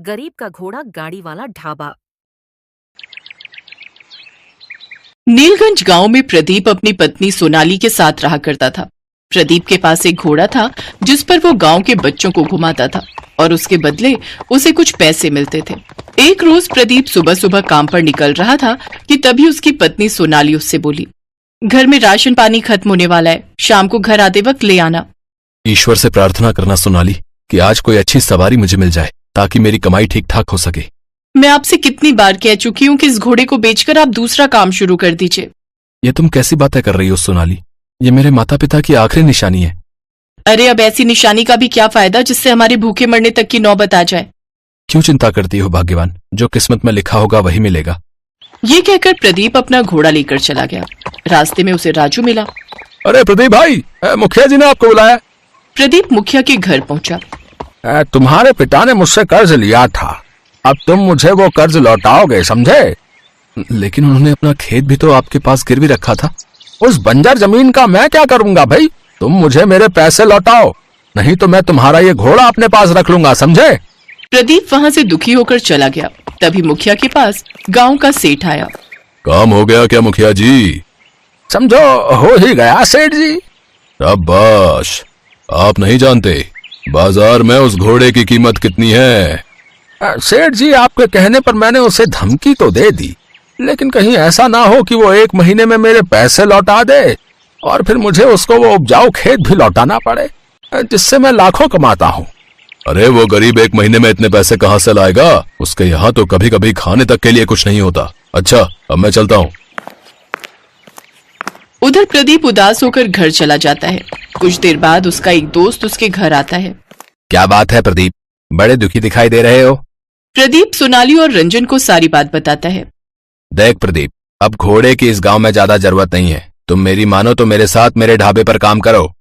गरीब का घोड़ा गाड़ी वाला ढाबा। नीलगंज गांव में प्रदीप अपनी पत्नी सोनाली के साथ रहा करता था। प्रदीप के पास एक घोड़ा था जिस पर वो गांव के बच्चों को घुमाता था और उसके बदले उसे कुछ पैसे मिलते थे। एक रोज प्रदीप सुबह सुबह काम पर निकल रहा था कि तभी उसकी पत्नी सोनाली उससे बोली, घर में राशन पानी खत्म होने वाला है, शाम को घर आते वक्त ले आना। ईश्वर से प्रार्थना करना सोनाली कि आज कोई अच्छी सवारी मुझे मिल जाए ताकि मेरी कमाई ठीक ठाक हो सके। मैं आपसे कितनी बार कह चुकी हूँ कि इस घोड़े को बेचकर आप दूसरा काम शुरू कर दीजिए। ये तुम कैसी बातें कर रही हो सोनाली? ये मेरे माता पिता की आखिरी निशानी है। अरे अब ऐसी निशानी का भी क्या फायदा जिससे हमारे भूखे मरने तक की नौबत आ जाए। क्यों चिंता करती हो भाग्यवान, जो किस्मत में लिखा होगा वही मिलेगा। ये कहकर प्रदीप अपना घोड़ा लेकर चला गया। रास्ते में उसे राजू मिला। अरे प्रदीप भाई, मुखिया जी ने आपको बुलाया। प्रदीप मुखिया के घर पहुंचा। तुम्हारे पिता ने मुझसे कर्ज लिया था, अब तुम मुझे वो कर्ज लौटाओगे, समझे? लेकिन उन्होंने अपना खेत भी तो आपके पास गिरवी रखा था। उस बंजर जमीन का मैं क्या करूंगा भाई? तुम मुझे मेरे पैसे लौटाओ, नहीं तो मैं तुम्हारा ये घोड़ा अपने पास रख लूंगा, समझे? प्रदीप वहां से दुखी होकर चला गया। तभी मुखिया के पास गांव का सेठ आया। काम हो गया क्या मुखिया जी? समझो हो ही गया सेठ जी। शाबाश, आप नहीं जानते बाजार में उस घोड़े की कीमत कितनी है? सेठ जी, आपके कहने पर मैंने उसे धमकी तो दे दी, लेकिन कहीं ऐसा ना हो कि वो 1 महीने में मेरे पैसे लौटा दे और फिर मुझे उसको वो उपजाऊ खेत भी लौटाना पड़े जिससे मैं लाखों कमाता हूँ। अरे वो गरीब 1 महीने में इतने पैसे कहाँ से लाएगा? उसके यहाँ तो कभी कभी खाने तक के लिए कुछ नहीं होता। अच्छा, अब मैं चलता हूँ। उधर प्रदीप उदास होकर घर चला जाता है। कुछ देर बाद उसका एक दोस्त उसके घर आता है। क्या बात है प्रदीप, बड़े दुखी दिखाई दे रहे हो? प्रदीप सोनाली और रंजन को सारी बात बताता है। देख प्रदीप, अब घोड़े की इस गांव में ज्यादा जरूरत नहीं है। तुम मेरी मानो तो मेरे साथ मेरे ढाबे पर काम करो।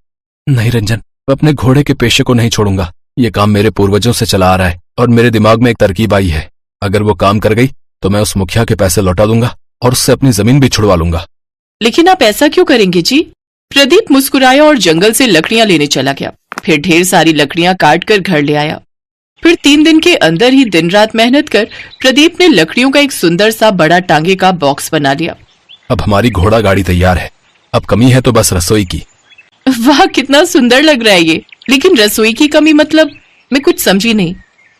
नहीं रंजन, मैं अपने घोड़े के पेशे को नहीं छोड़ूंगा। ये काम मेरे पूर्वजों से चला आ रहा है और मेरे दिमाग में एक तरकीब आई है। अगर वो काम कर गई तो मैं उस मुखिया के पैसे लौटा दूंगा और उससे अपनी जमीन भी छुड़वा लूंगा। लेकिन आप ऐसा क्यों करेंगे जी? प्रदीप मुस्कुराया और जंगल से लकड़ियां लेने चला गया। फिर ढेर सारी लकड़ियां काट कर घर ले आया। फिर 3 दिन के अंदर ही दिन रात मेहनत कर प्रदीप ने लकड़ियों का एक सुंदर सा बड़ा टांगे का बॉक्स बना लिया। अब हमारी घोड़ा गाड़ी तैयार है। अब कमी है तो बस रसोई की। वाह, कितना सुंदर लग रहा है ये। लेकिन रसोई की कमी मतलब? मैं कुछ समझी नहीं।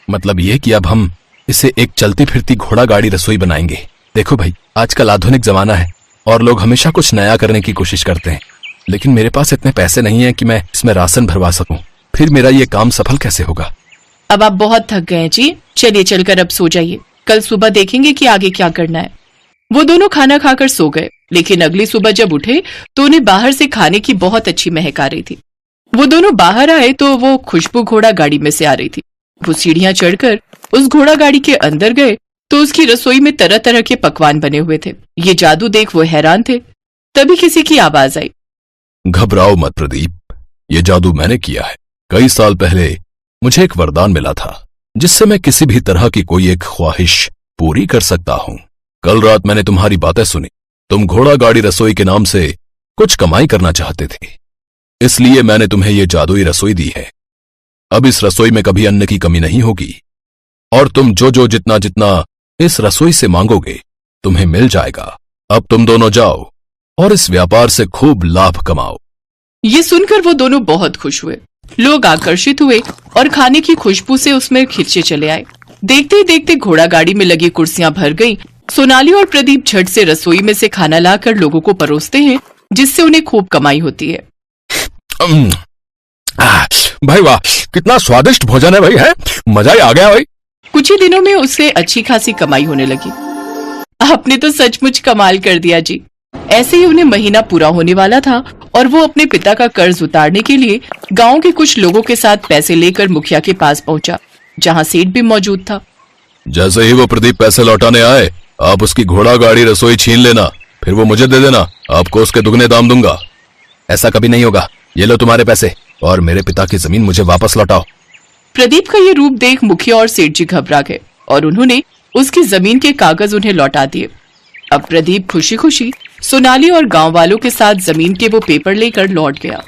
मतलब ये कि अब हम इसे एक चलती फिरती घोड़ा गाड़ी रसोई बनाएंगे। देखो भाई, आजकल आधुनिक जमाना है और लोग हमेशा कुछ नया करने की कोशिश करते हैं, लेकिन मेरे पास इतने पैसे नहीं है कि मैं इसमें राशन भरवा सकूं। फिर मेरा ये काम सफल कैसे होगा? अब आप बहुत थक गए हैं जी, चलिए चलकर अब सो जाइए। कल सुबह देखेंगे कि आगे क्या करना है। वो दोनों खाना खाकर सो गए, लेकिन अगली सुबह जब उठे तो उन्हें बाहर से खाने की बहुत अच्छी महक आ रही थी। वो दोनों बाहर आए तो वो खुशबू घोड़ा गाड़ी में से आ रही थी। वो सीढ़ियां चढ़कर उस घोड़ा गाड़ी के अंदर गए तो उसकी रसोई में तरह तरह के पकवान बने हुए थे। ये जादू देख वो हैरान थे। तभी किसी की आवाज आई। घबराओ मत प्रदीप, ये जादू मैंने किया है। कई साल पहले मुझे एक वरदान मिला था जिससे मैं किसी भी तरह की कोई एक ख्वाहिश पूरी कर सकता हूँ। कल रात मैंने तुम्हारी बातें सुनी। तुम घोड़ा गाड़ी रसोई के नाम से कुछ कमाई करना चाहते थे, इसलिए मैंने तुम्हें ये जादुई रसोई दी है। अब इस रसोई में कभी अन्न की कमी नहीं होगी और तुम जो जितना जितना इस रसोई से मांगोगे तुम्हें मिल जाएगा। अब तुम दोनों जाओ और इस व्यापार से खूब लाभ कमाओ। ये सुनकर वो दोनों बहुत खुश हुए। लोग आकर्षित हुए और खाने की खुशबू से उसमें खिंचे चले आए। देखते ही देखते घोड़ा गाड़ी में लगी कुर्सियां भर गईं। सोनाली और प्रदीप झट से रसोई में से खाना लाकर लोगों को परोसते हैं, जिससे उन्हें खूब कमाई होती है। भाई वाह, कितना स्वादिष्ट भोजन है भाई, है मजा ही आ गया भाई। कुछ ही दिनों में उससे अच्छी खासी कमाई होने लगी। आपने तो सचमुच कमाल कर दिया जी। ऐसे ही उन्हें महीना पूरा होने वाला था और वो अपने पिता का कर्ज उतारने के लिए गांव के कुछ लोगों के साथ पैसे लेकर मुखिया के पास पहुंचा, जहां सेठ भी मौजूद था। जैसे ही वो प्रदीप पैसे लौटाने आए, आप उसकी घोड़ा गाड़ी रसोई छीन लेना, फिर वो मुझे दे देना। आपको उसके दुगने दाम दूंगा। ऐसा कभी नहीं होगा। ये लो तुम्हारे पैसे और मेरे पिता की जमीन मुझे वापस लौटाओ। प्रदीप का ये रूप देख मुखिया और सेठ जी घबरा गए और उन्होंने उसकी जमीन के कागज उन्हें लौटा दिए। अब प्रदीप खुशी खुशी सोनाली और गांव वालों के साथ जमीन के वो पेपर लेकर लौट गया।